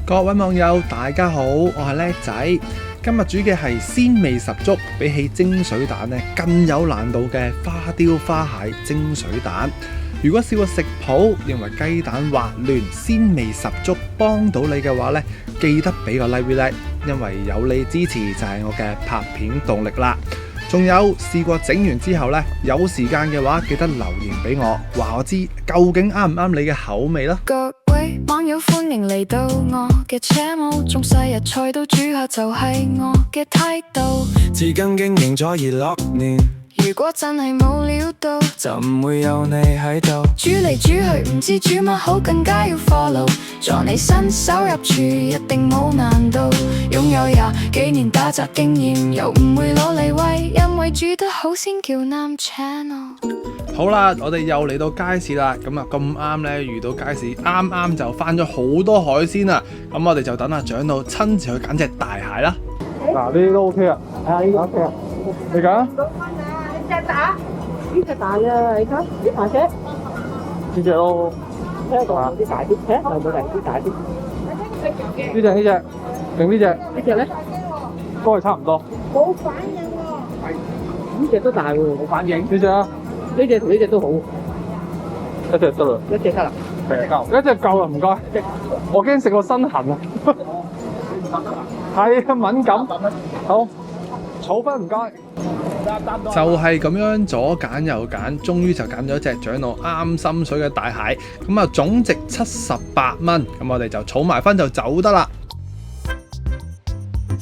各位網友大家好，我係叻仔，今日煮嘅係鮮味十足，比起蒸水蛋咧更有難度嘅花雕花蟹蒸水蛋。如果試過食譜認為雞蛋滑嫩、鮮味十足幫到你嘅話咧，記得俾個 like，因為有你支持就係我嘅拍片動力啦。仲有試過整完之後咧，有時間嘅話記得留言俾我，話我知究竟啱唔啱你嘅口味啦。各位網友歡迎嚟到我嘅 channel， 從細日菜到煮下就係我嘅態度。至今經營咗26年，如果真係冇料到，就唔會有你喺度。煮嚟煮去唔知煮乜好，更加要 follow。助你新手入廚一定冇難度，擁有20幾年打雜經驗，又唔會攞嚟威，因為煮得好先叫啱 channel。好啦，我哋又嚟到街市啦，咁啊咁啱咧遇到街市啱啱就翻咗好多海鮮啦，咁我哋就等阿長老親自去揀隻大蟹啦。嗱，呢啲都 OK 啊，呢個 OK 啊，你揀啊？呢隻大，呢隻大啊，你睇呢排車，呢隻咯，呢個有啲大啲，睇有冇啲大啲？呢隻定呢隻？呢隻咧都係差唔多。冇反應喎，呢隻都大喎，冇反應。呢隻啊？呢隻同呢隻都好，一隻得啦，一隻得啦，一隻夠啦，唔該。我驚食個身痕啊。係啊，敏感。好，儲分唔該。就係咁樣左揀右揀，終於就揀咗隻長老啱心水嘅大蟹，咁啊總值78蚊，咁我哋就儲埋分就走得啦。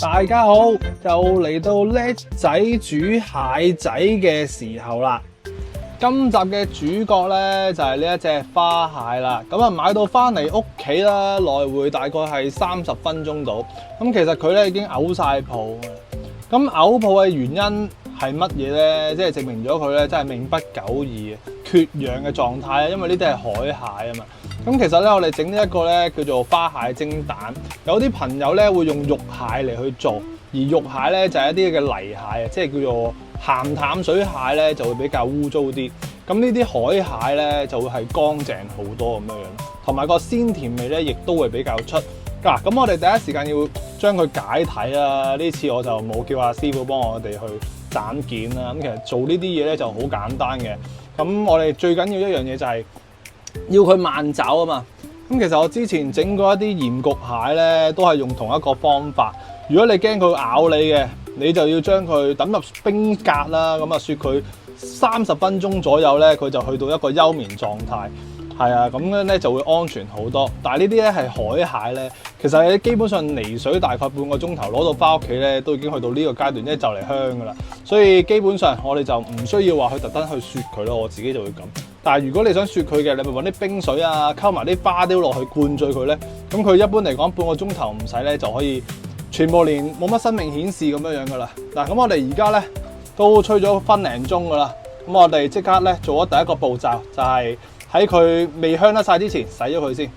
大家好，就嚟到叻仔煮蟹仔嘅時候啦。今集嘅主角呢，就係呢一隻花蟹啦，咁啊買到翻嚟屋企啦，來回大概係30分鐘到。咁其實佢咧已經嘔晒泡，咁嘔泡嘅原因係乜嘢呢？即係證明咗佢咧真係命不久矣，缺氧嘅狀態啊！因為呢啲係海蟹啊嘛。咁其實咧我哋整呢一個咧叫做花蟹蒸蛋，有啲朋友咧會用肉蟹嚟去做，而肉蟹咧就係一啲嘅泥蟹啊，即係叫做鹹淡水蟹咧就會比較污糟啲。咁呢啲海蟹咧就會係乾淨好多咁樣樣，同埋個鮮甜味咧亦都會比較出。嗱，咁我哋第一時間要將佢解體啦。呢次我就冇叫阿師傅幫我哋去斬件啦。咁其實做呢啲嘢咧就好簡單嘅。咁我哋最緊要一樣嘢就係要佢慢走啊嘛。咁其實我之前整過一啲鹽焗蟹咧，都係用同一個方法。如果你驚佢咬你嘅，你就要將佢抌入冰格啦。咁啊，雪佢30分鐘左右咧，佢就去到一個休眠狀態。係啊，咁樣咧就會安全好多。但係呢啲咧係海蟹咧，其實你基本上離水大概半個鐘頭攞到翻屋企咧，都已經去到呢個階段，即係就嚟香噶啦。所以基本上我哋就唔需要話去特登去雪佢咯，我自己就會咁。但係如果你想雪佢嘅，你咪揾啲冰水啊，溝埋啲花雕落去灌醉佢咧。咁佢一般嚟講半個鐘頭唔使咧就可以全部連冇乜生命顯示咁樣樣噶啦。嗱，咁我哋而家咧都吹咗分零鐘噶啦。咁我哋即刻咧做咗第一個步驟，就係喺佢未香得晒之前洗咗佢先。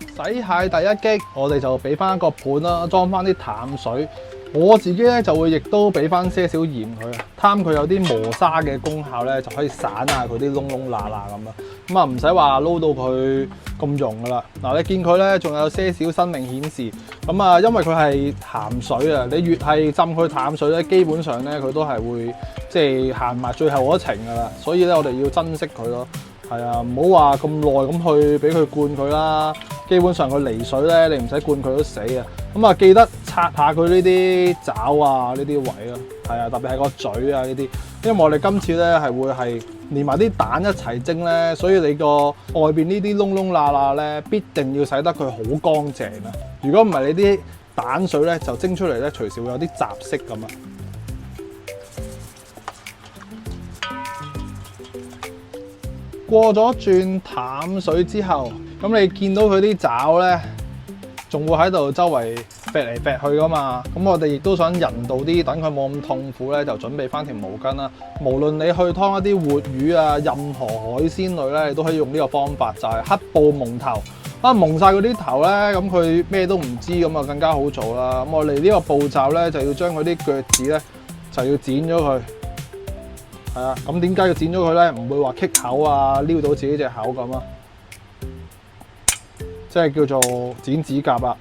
洗蟹第一擊，我哋就俾翻一個盤啦，裝翻啲淡水。我自己咧就會亦都俾翻些少鹽佢，貪佢有啲磨砂嘅功效咧，就可以散下佢啲窿窿罅罅咁啊。咁啊唔使話撈到佢咁溶噶啦。嗱，你見佢咧仲有些少生命顯示。咁啊，因為佢係鹹水啊，你越係浸佢淡水咧，基本上咧佢都係會即係行埋最後嗰程噶啦。所以咧我哋要珍惜佢咯。係啊，唔好話咁耐咁去俾佢灌佢啦。基本上佢離水咧，你唔使灌佢都死啊。咁啊，記得刷下佢呢啲爪啊，呢啲位咯。係啊，特別係個嘴啊呢啲，因為我哋今次咧係會係連埋啲蛋一齊蒸咧，所以你個外邊呢啲窿窿罅罅咧，必定要洗得佢好乾淨啊。如果唔係，你啲蛋水咧就蒸出嚟咧，隨時會有啲雜色咁啊。過咗轉淡水之後，咁你見到佢啲爪咧，仲會喺度周圍揈嚟揈去噶嘛？咁我哋亦都想人道啲，等佢冇咁痛苦咧，就準備翻條毛巾啦。無論你去劏一啲活魚啊，任何海鮮類咧，你都可以用呢個方法，就係黑布蒙頭。蒙晒佢啲頭咧，咁佢咩都唔知，咁啊更加好做啦。咁我哋呢個步驟咧，就要將佢啲腳趾咧，就要剪咗佢。係啊，咁點解要剪咗佢咧？唔會話棘口啊，撩到自己隻口咁啊。即係叫做剪指甲啦。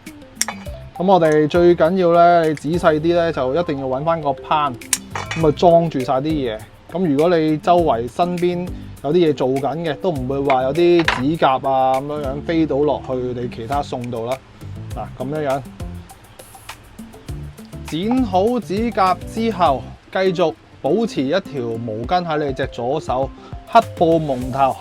咁我哋最緊要咧，你仔細啲咧，就一定要揾翻個盤，咁啊裝住晒啲嘢。咁如果你周圍身邊有啲嘢做緊嘅，都唔會話有啲指甲啊咁樣飛到落去你其他餸度啦。嗱，咁樣剪好指甲之後，繼續保持一條毛巾喺你隻左手，黑布蒙頭。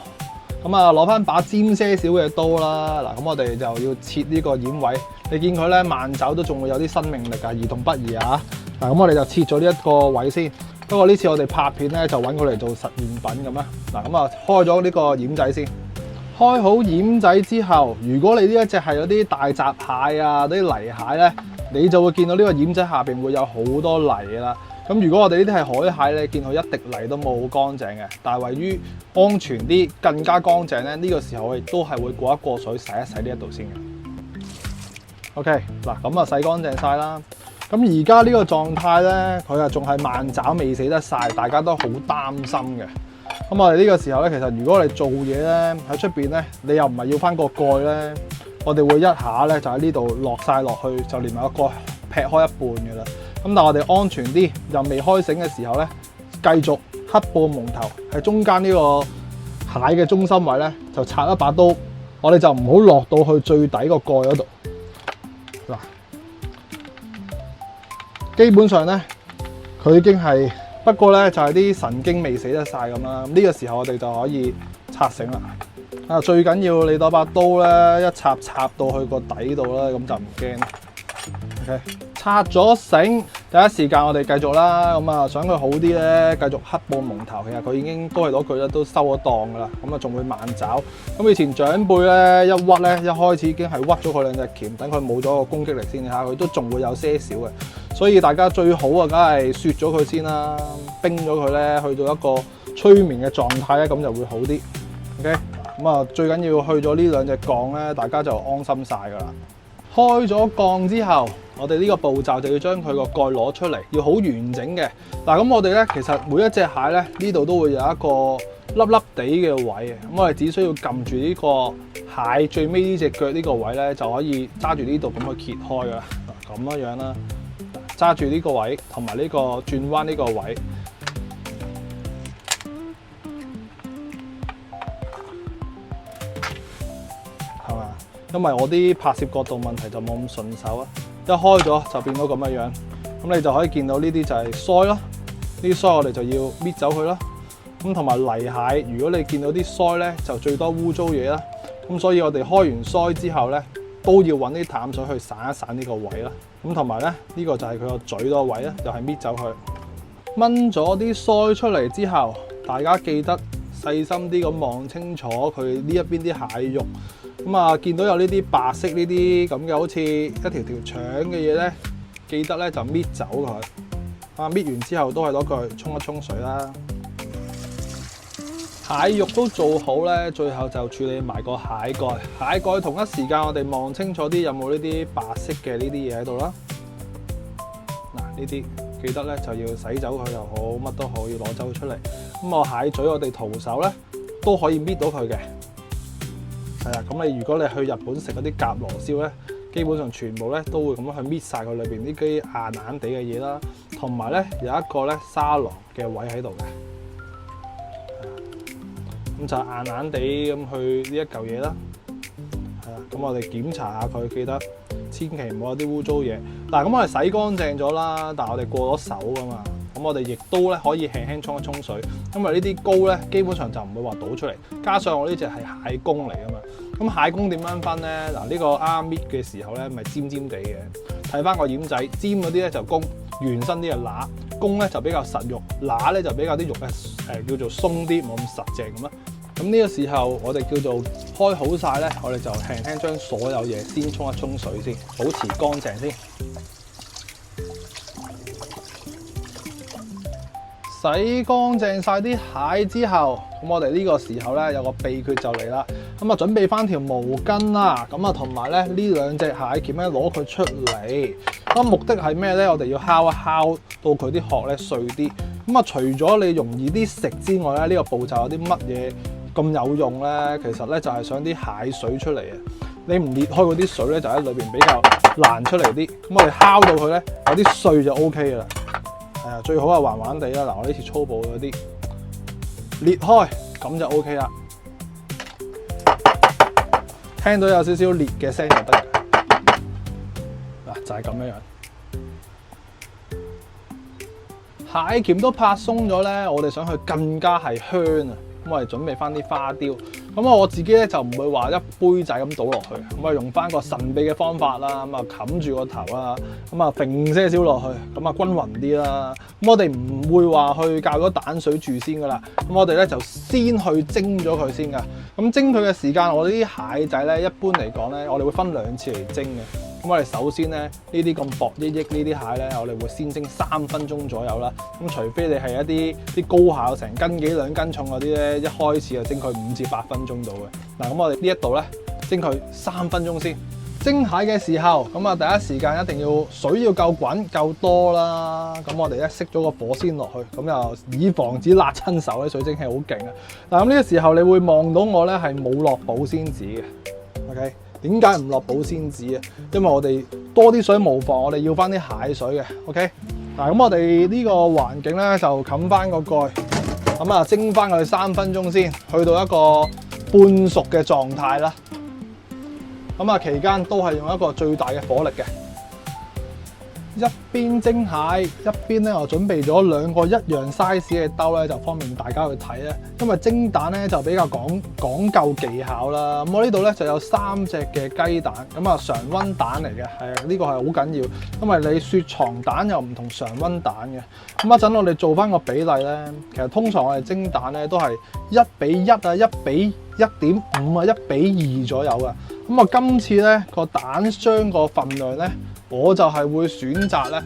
咁啊，攞翻把尖些少嘅刀啦。嗱，咁我哋就要切呢個掩位。你見佢咧慢走都仲會有啲生命力啊，兒童不宜啊。嗱，咁我哋就切咗呢一個位先。不過呢次我哋拍片咧就揾佢嚟做實驗品咁啦。嗱，咁啊開咗呢個掩仔先。開好掩仔之後，如果你呢一隻係有啲大閘蟹啊、啲泥蟹咧，你就會見到呢個掩仔下邊會有好多泥啦。咁如果我哋呢啲係海蟹咧，見到一滴泥都冇乾淨嘅。但係為於安全啲、更加乾淨咧，呢個時候我哋都係會過一過水洗一洗呢一度先嘅。OK， 嗱咁啊洗乾淨晒啦。咁而家呢個狀態咧，佢啊仲係慢爪未死得晒，大家都好擔心嘅。咁我哋呢個時候咧，其實如果我哋做嘢咧喺出邊咧，你又唔係要翻個蓋咧，我哋會一下咧就喺呢度落晒落去，就連埋個蓋劈開一半嘅啦。咁但係我哋安全啲，又未開繩嘅時候咧，繼續黑布蒙頭喺中間呢個蟹嘅中心位咧，就插一把刀，我哋就唔好落到去最底個蓋嗰度。嗱，基本上咧，佢已經係不過咧就係啲神經未死得晒咁啦。咁呢個時候我哋就可以拆繩啦。啊，最緊要你攞把刀咧，一插到去個底度啦，咁就唔驚。OK， 拆咗繩，第一時間我哋繼續啦。咁啊，想佢好啲咧，繼續黑布蒙頭。其實佢已經都係攞佢咧，都收咗檔噶啦。咁啊，仲會慢爪。咁以前長輩咧一屈咧，一開始已經係屈咗佢兩隻鉗，等佢冇咗個攻擊力先。你睇下佢都仲會有些少嘅。所以大家最好啊，梗係雪咗佢先啦，冰咗佢咧，去到一個催眠嘅狀態咧，咁就會好啲。OK， 咁啊，最緊要去咗呢兩隻槓咧，大家就安心晒噶啦。開咗槓之後，我哋呢個步驟就要將佢個蓋攞出嚟，要好完整嘅。嗱，咁我哋咧其實每一隻蟹咧呢度都會有一個粒粒地嘅位嘅，咁我哋只需要撳住呢個蟹最尾呢隻腳呢個位咧，就可以揸住呢度咁去揭開噶啦。咁樣啦，揸住呢個位同埋呢個轉彎呢個位。因為我啲拍攝角度問題就冇咁順手啊，一開咗就變到咁樣樣，咁你就可以見到呢啲就係腮啦，呢啲腮我哋就要搣走佢啦。咁同埋泥蟹，如果你見到啲腮咧，就最多污糟嘢啦。咁所以我哋開完腮之後咧，都要揾啲淡水去散一散呢個位啦。咁同埋咧，呢個就係佢個嘴嗰個位咧，又係搣走佢。掹咗啲腮出嚟之後，大家記得細心啲咁望清楚佢呢一邊啲蟹肉。咁啊，見到有呢啲白色呢啲咁嘅，好似一條條腸嘅嘢咧，記得咧就搣走佢。啊，搣完之後都係攞佢沖一沖水啦。蟹肉都做好咧，最後就處理埋個蟹蓋。蟹蓋同一時間我哋望清楚啲有冇呢啲白色嘅呢啲嘢喺度啦。嗱，呢啲記得咧就要洗走佢又好，乜都可以攞走出嚟。咁個蟹嘴我哋徒手咧都可以搣到佢嘅。係啊，咁如果你去日本食嗰啲甲羅燒咧，基本上全部咧都會咁樣去搣晒佢裏邊呢啲硬硬地嘅嘢啦，同埋咧有一個咧沙囊嘅位喺度嘅，咁就硬硬地咁去呢一嚿嘢啦。係啊，咁我哋檢查下佢，記得千祈唔好有啲污糟嘢。嗱，咁我哋洗乾淨咗啦，但係我哋過咗手噶嘛。咁我哋亦都咧可以輕輕沖一沖水，因為呢啲膏咧基本上就唔會話倒出嚟。加上我呢隻係蟹公嚟噶嘛，咁蟹公點樣分咧？嗱，呢個啱搣嘅時候咧，咪尖尖地嘅。睇翻個掩仔，尖嗰啲咧就公，圓身啲就乸，公咧就比較實肉，乸咧就比較啲肉咧叫做鬆啲，冇咁實淨咁啦。咁呢個時候我哋叫做開好晒咧，我哋就輕輕將所有嘢先沖一沖水先，保持乾淨先。洗乾淨晒啲蟹之後，咁我哋呢個時候咧有個秘訣就嚟啦。咁啊準備翻條毛巾啦，咁啊同埋咧呢兩隻蟹鉗咧攞佢出嚟。咁目的係咩咧？我哋要敲一敲到佢啲殼咧碎啲。咁啊除咗你容易啲食之外咧，呢個步驟有啲乜嘢咁有用咧？其實咧就係想啲蟹水出嚟啊！你唔裂開嗰啲水咧，就喺裏邊比較難出嚟啲。咁我哋敲到佢咧，有啲碎就 O K 噶啦。係啊，最好係橫橫地啦。嗱，我呢次粗暴嗰啲裂開，咁就 O K 啦。聽到有少少裂嘅聲就得。嗱，就係咁樣樣。蟹鉗都拍鬆咗咧，我哋想佢更加係香啊！咁我哋準備翻啲花雕。咁我自己咧就唔會話一杯仔咁倒落去，咁啊用翻個神秘嘅方法啦，咁啊冚住個頭啦，咁啊揈些少落去，咁啊均勻啲啦。咁我哋唔會話去較咗蛋水住先噶啦，咁我哋咧就先去蒸咗佢先噶。咁蒸佢嘅時間，我哋啲蟹仔咧一般嚟講咧，我哋會分2次嚟蒸嘅。咁我哋首先咧呢啲咁薄益益呢啲蟹咧，我哋會先蒸3分鐘左右啦。咁除非你係一啲高蟹成斤幾2斤重嗰啲咧，一開始就蒸佢5至8分鐘到嘅。嗱，咁我哋呢一度咧蒸佢3分鐘先。蒸蟹嘅時候，咁啊第一時間一定要水要夠滾夠多啦。咁我哋咧熄咗個火先落去，咁又以防止辣親手咧。水蒸氣好勁啊！嗱，咁呢個時候你會望到我咧係冇落保鮮紙嘅。OK。點解唔落保鮮紙啊？因為我哋多啲水無妨，我哋要翻啲蟹水嘅。OK， 嗱，咁我哋呢個環境咧就冚翻個蓋，咁啊蒸翻佢3分鐘先，去到一個半熟嘅狀態啦。咁啊期間都係用一個最大嘅火力嘅，一邊蒸蟹一邊咧我準備咗2個一樣 size 嘅兜咧，就方便大家去睇咧。因為蒸蛋咧就比較講究技巧啦。咁我呢度咧就有3隻嘅雞蛋，咁啊常溫蛋嚟嘅，係呢個係好緊要，因為你雪藏蛋又唔同常溫蛋嘅。咁一陣我哋做翻個比例咧，其實通常我哋蒸蛋咧都係1比1啊、1比1.5啊、1比2左右噶。咁啊今次咧個蛋漿個份量咧，我就係會選擇咧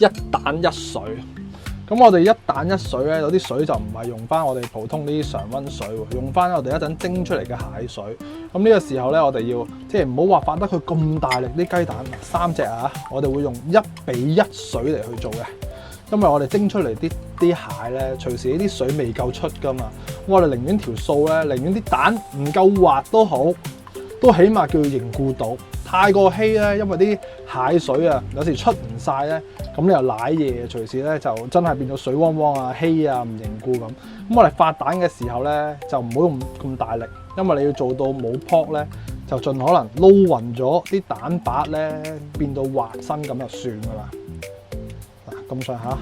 1蛋1水。咁我哋1蛋1水咧，有啲水就唔係用翻我哋普通呢啲常溫水喎，用翻我哋一陣蒸出嚟嘅蟹水。咁呢個時候咧，我哋要即係唔好話發得佢咁大力，啲雞蛋3隻啊，我哋會用1比1水嚟去做嘅。因為我哋蒸出嚟啲蟹咧，隨時呢啲水未夠出噶嘛，我哋寧願條數咧，寧願啲蛋唔夠滑都好，都起碼叫凝固到。太過稀咧，因為啲蟹水啊，有時出唔晒咧，咁你又瀨嘢，隨時咧就真係變咗水汪汪啊、稀啊、唔凝固咁。咁我哋發蛋嘅時候咧，就唔好用咁大力，因為你要做到冇泡咧，就盡可能撈勻咗啲蛋白咧，變到滑身咁就算噶啦。嗱，咁上下，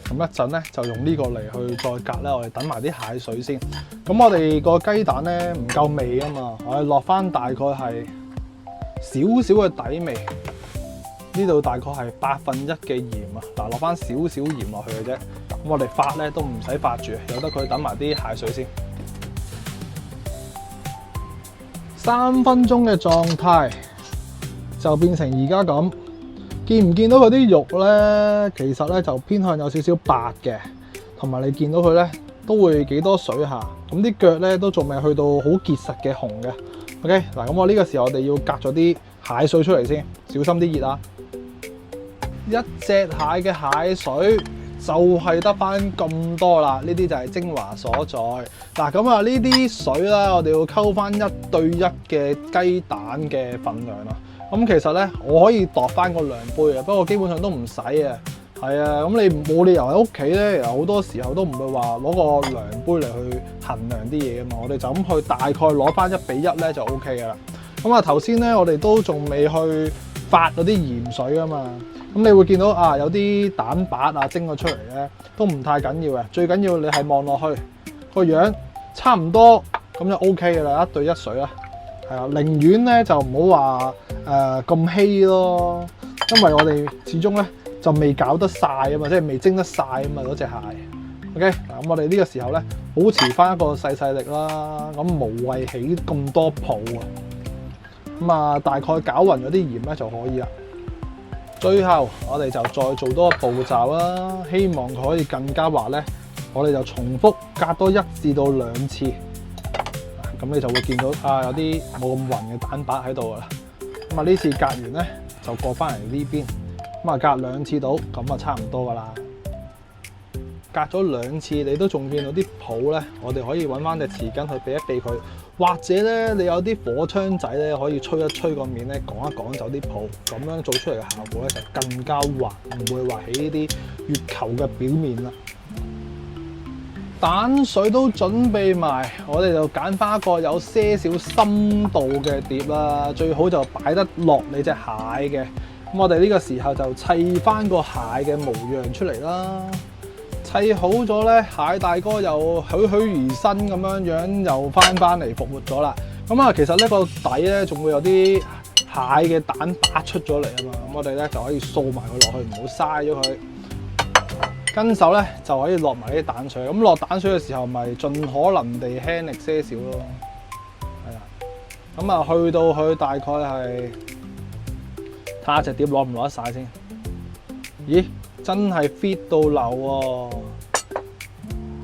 咁一陣咧就用呢個嚟去再隔咧，我哋等埋啲蟹水先。咁我哋個雞蛋咧唔夠味啊嘛，我哋落翻大概係少少嘅底味，呢度大概係1/8嘅鹽啊。嗱，落翻少少鹽落去嘅啫。咁我哋發咧都唔使發住，由得佢等埋啲蟹水先。3分鐘嘅狀態就變成而家咁。見唔見到佢啲肉咧？其實咧就偏向有少少白嘅，同埋你見到佢咧都會幾多水下。咁啲腳咧都仲未去到好結實嘅紅嘅。OK， 嗱，咁我呢個時候我哋要隔咗啲蟹水出嚟先，小心啲熱啊！一隻蟹嘅蟹水就係得翻咁多啦，呢啲就係精華所在。嗱，咁啊呢啲水咧，我哋要溝翻1對1嘅雞蛋嘅份量啦。咁其實咧，我可以度翻個量杯嘅，不過基本上都唔使啊。係啊，咁你冇理由喺屋企咧，有好多時候都唔會話攞個量杯嚟去衡量啲嘢噶嘛。我哋就咁去大概攞翻1比1咧就 OK 噶啦。咁啊頭先咧，我哋都仲未去發嗰啲鹽水啊嘛。咁你會見到啊，有啲蛋白啊蒸咗出嚟咧，都唔太緊要嘅。最緊要你係望落去個樣差唔多，咁就 OK 噶啦，1對1水啦。係啊，寧願咧就唔好話咁稀咯，因為我哋始終咧就未搞得晒啊嘛，即係未蒸得晒啊嘛嗰隻蟹。OK， 嗱，咁我哋呢個時候咧保持翻一個細力啦，咁無謂起咁多泡啊。咁啊，大概攪勻咗啲鹽咧就可以啦。最後我哋就再做多個步驟啦，希望佢可以更加滑咧，我哋就重複隔多1至到2次。咁你就會見到啊，有啲冇咁勻嘅蛋白喺度噶啦。咁啊呢次隔完咧就過翻嚟呢邊，咁啊隔2次到，咁啊差唔多噶啦。隔咗2次你都仲見到啲泡咧，我哋可以揾翻隻匙羹去避一避佢，或者咧你有啲火槍仔咧可以吹一吹個面咧，趕一趕走啲泡，咁樣做出嚟嘅效果咧就更加滑，唔會話起呢啲月球嘅表面啦。蛋水都準備埋，我哋就揀翻一個有些少深度嘅碟啦，最好就擺得落你隻蟹嘅。咁我哋呢個時候就砌翻個蟹嘅模樣出嚟啦。砌好咗咧，蟹大哥又栩栩如生咁樣又翻嚟復活咗啦。咁啊，其實呢個底咧仲會有啲蟹嘅蛋白出咗嚟啊嘛。咁我哋咧就可以掃埋佢落去，唔好嘥咗佢。跟手咧就可以落埋啲蛋水，咁落蛋水嘅時候咪盡可能地輕力些少咯，係啦。咁啊去到佢大概係睇下隻碟攞唔攞得晒先。咦，真係 fit 到流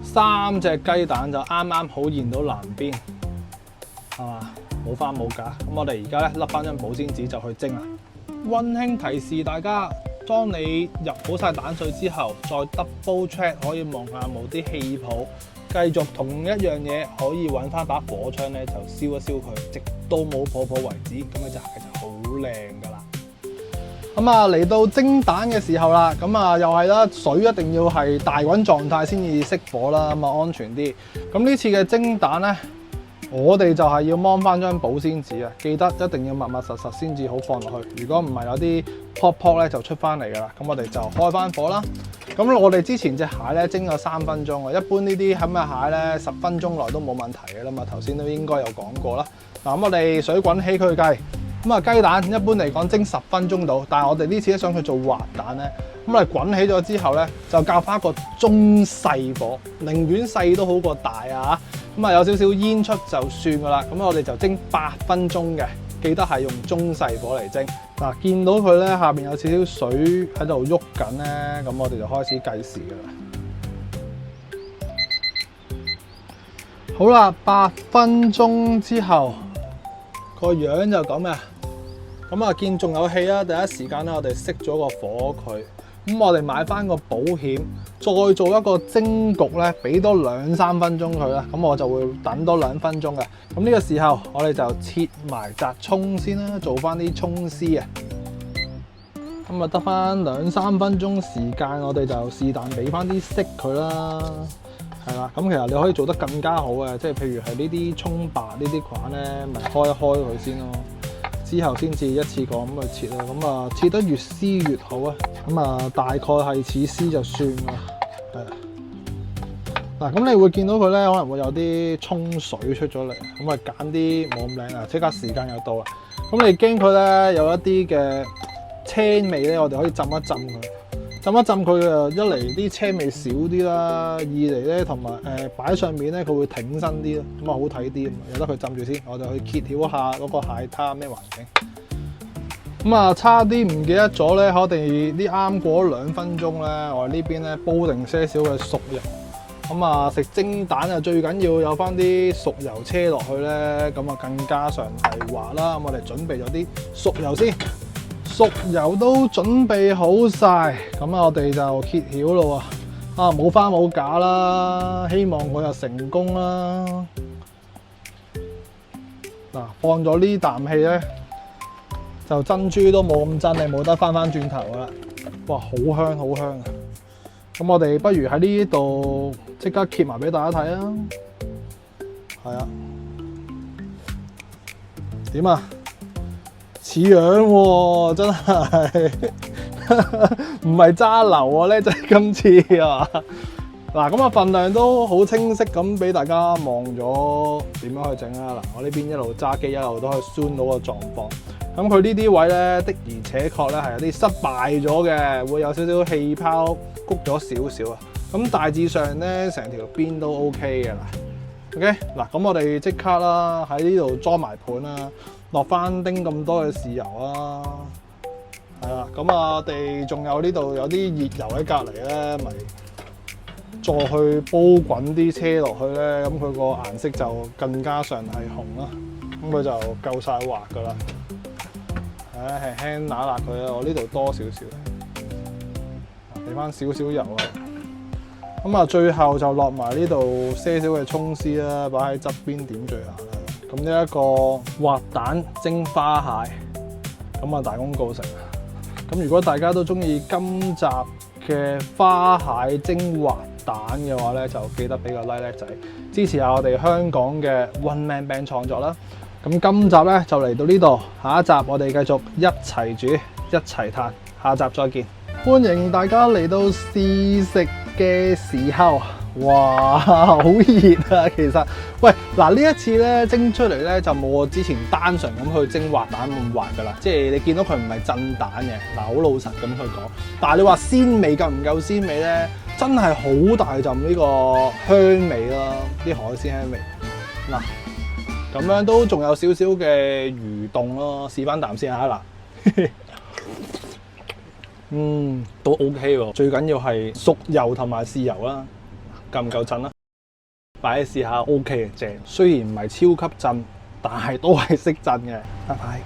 喎！3隻雞蛋就啱啱好現到南邊，係嘛？冇花冇假。咁我哋而家咧笠翻張保鮮紙就去蒸啦。溫馨提示大家。當你入好晒蛋水之後，再 double check 可以望下冇啲氣泡，繼續同一樣嘢可以揾翻把火槍咧，就燒一燒佢，直到冇泡泡為止，咁呢隻蟹就好靚噶啦。咁啊嚟到蒸蛋嘅時候啦，咁啊又係啦，水一定要係大滾狀態先至熄火啦，咁啊安全啲。咁呢次嘅蒸蛋咧，我哋就係要掹翻張保鮮紙啊，記得一定要密密實實先至好放落去。如果唔係有啲泡泡咧就出翻嚟噶啦。咁我哋就開翻火啦。咁我哋之前隻蟹咧蒸咗3分鐘啊，一般呢啲咁嘅蟹咧10分鐘內都冇問題嘅啦嘛。頭先都應該有講過啦。嗱，咁我哋水滾起佢計。咁啊雞蛋一般嚟講蒸10分鐘到，但係我哋呢次咧想佢做滑蛋咧，咁我哋滾起咗之後咧就較翻一個中細火，寧願細都好過大啊。咁啊有少少煙出就算噶啦。咁我哋就蒸8分鐘嘅，記得係用中細火嚟蒸。嗱，見到佢咧下邊有少少水喺度喐緊咧，咁我哋就開始計時噶啦。好啦，8分鐘之後個樣就咁啊。咁啊見仲有氣啊，第一時間咧我哋熄咗個火佢。咁我哋買翻個保險，再做一個蒸焗咧，俾多2-3分鐘佢啦。咁我就會等多2分鐘嘅。咁呢個時候我哋就切埋紮葱先啦，做翻啲葱絲啊。咁啊得翻2-3分鐘時間，我哋就是但俾翻啲色佢啦。係啦，咁其實你可以做得更加好嘅，即係譬如係呢啲葱白呢啲款咧，咪開一開佢先咯。之後先至一次過咁去切啦，咁啊切得越絲越好啊，咁啊大概係似絲就算啦，係啊。嗱，咁你會見到佢咧，可能會有啲葱水出咗嚟，咁啊揀啲冇咁靚啊，即刻時間又到啦。咁你驚佢咧有一啲嘅青味咧，我哋可以浸一浸佢。浸一浸佢啊，一嚟啲青味少啲啦，二嚟咧同埋擺上面咧佢會挺身啲咯，咁啊好睇啲啊嘛，由得佢浸住先，我哋去揭曉下嗰個蟹撻咩環境。咁啊差啲唔記得咗咧，我哋啲啱過咗2分鐘咧，我哋呢邊咧煲定些少嘅熟油。咁啊食蒸蛋啊最緊要有翻啲熟油車落去咧，咁啊更加上係滑啦。咁我哋準備咗啲熟油先。熟油都準備好晒，咁啊我哋就揭曉咯喎，啊冇花冇假啦，希望佢又成功啦。嗱，放咗呢啖氣咧，就珍珠都冇咁真，你冇得翻轉頭噶啦。哇，好香好香啊！咁我哋不如喺呢度即刻揭埋俾大家睇啊。係啊，點啊？似樣喎，真係唔係揸流喎呢，就係今次啊！嗱，咁啊份量都好清晰咁俾大家望咗點樣去整啦。嗱，我呢邊一路揸機一路都可以 zoom 到個狀況。咁佢呢啲位咧的而且確咧係有啲失敗咗嘅，會有少少氣泡谷咗少少啊。咁大致上咧成條邊都 OK 嘅啦。OK， 嗱，咁我哋即刻啦喺呢度裝埋盤啦。落翻丁咁多嘅豉油啊，係啦，咁啊我哋仲有呢度有啲熱油喺隔離咧，咪再去煲滾啲車落去咧，咁佢個顏色就更加上係紅啦，咁佢就夠晒滑噶啦。輕輕揦辣佢啊，我呢度多少少，俾翻少少油啊。咁啊，最後就落埋呢度些少嘅葱絲啦，擺喺側邊點綴下啦。咁呢一個滑蛋蒸花蟹，咁啊大功告成。咁如果大家都中意今集嘅花蟹蒸滑蛋嘅話咧，就記得俾個 like 仔，支持下我哋香港嘅 One Man Band 創作啦。咁今集咧就嚟到呢度，下一集我哋繼續一齊煮一齊嘆，下集再見。歡迎大家嚟到試食嘅時候，哇，好熱啊！其實，喂，嗱呢一次咧蒸出嚟咧就冇我之前單純咁去蒸滑蛋咁滑噶啦，即係你見到佢唔係震蛋嘅，嗱好老實咁去講。但係你話鮮味夠唔夠鮮味咧？真係好大陣呢個香味啦，啲海鮮香味。嗱，咁樣都仲有少少嘅魚凍咯，試翻啖先嚇嗱。都 OK 喎，最緊要係熟油同埋豉油啦，夠唔夠震啦？擺嚟試下 OK 嘅正，雖然唔係超級震，但係都係識震嘅。拜拜。